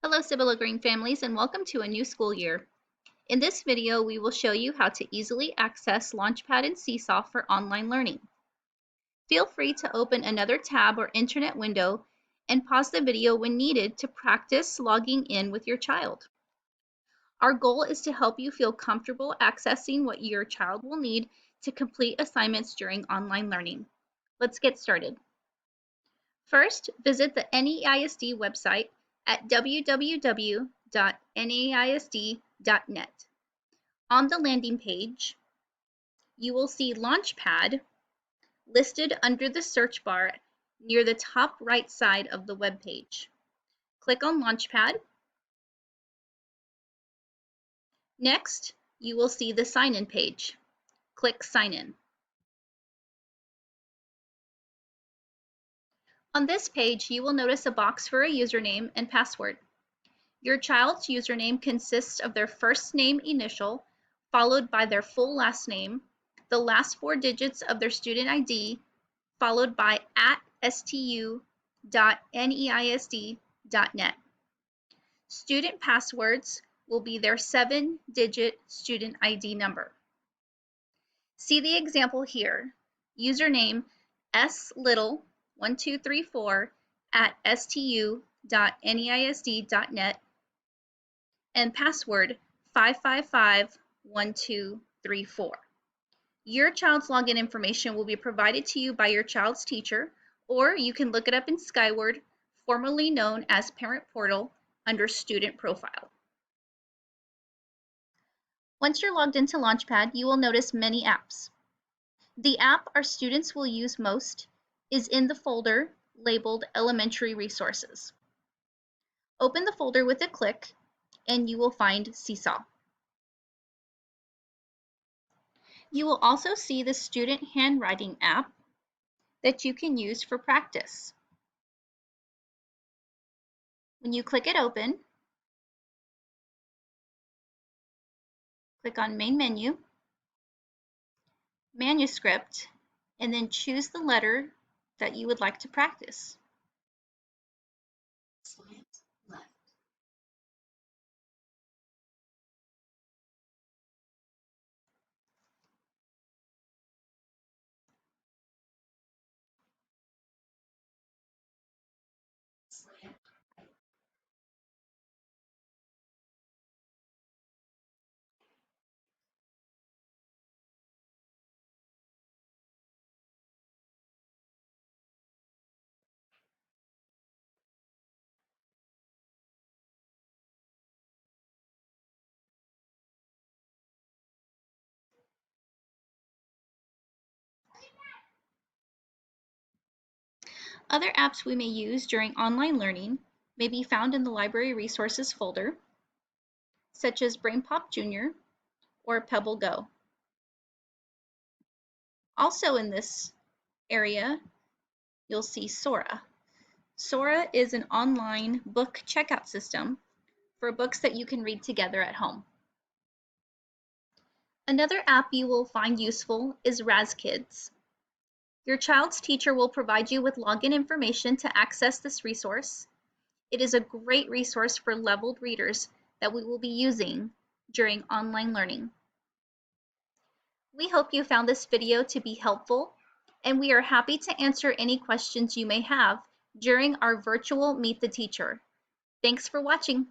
Hello Sibylla Green families and welcome to a new school year. In this video we will show you how to easily access Launchpad and Seesaw for online learning. Feel free to open another tab or internet window and pause the video when needed to practice logging in with your child. Our goal is to help you feel comfortable accessing what your child will need to complete assignments during online learning. Let's get started. First, visit the NEISD website at www.neisd.net. On the landing page, you will see Launchpad listed under the search bar near the top right side of the web page. Click on Launchpad. Next, you will see the sign-in page. Click Sign In. On this page, you will notice a box for a username and password. Your child's username consists of their first name initial, followed by their full last name, the last 4 digits of their student ID, followed by @stu.neisd.net. Student passwords will be their 7-digit student ID number. See the example here. Username slittle1234@stu.neisd.net and password 5551234. Your child's login information will be provided to you by your child's teacher, or you can look it up in Skyward, formerly known as Parent Portal, under Student Profile. Once you're logged into Launchpad, you will notice many apps. The app our students will use most is in the folder labeled Elementary Resources. Open the folder with a click, and you will find Seesaw. You will also see the student handwriting app that you can use for practice. When you click it open, click on Main Menu, Manuscript, and then choose the letter that you would like to practice. Slant left. Slant right. Other apps we may use during online learning may be found in the Library Resources folder, such as BrainPop Jr. or Pebble Go. Also in this area, you'll see Sora. Sora is an online book checkout system for books that you can read together at home. Another app you will find useful is RazKids. Your child's teacher will provide you with login information to access this resource. It is a great resource for leveled readers that we will be using during online learning. We hope you found this video to be helpful, and we are happy to answer any questions you may have during our virtual Meet the Teacher. Thanks for watching.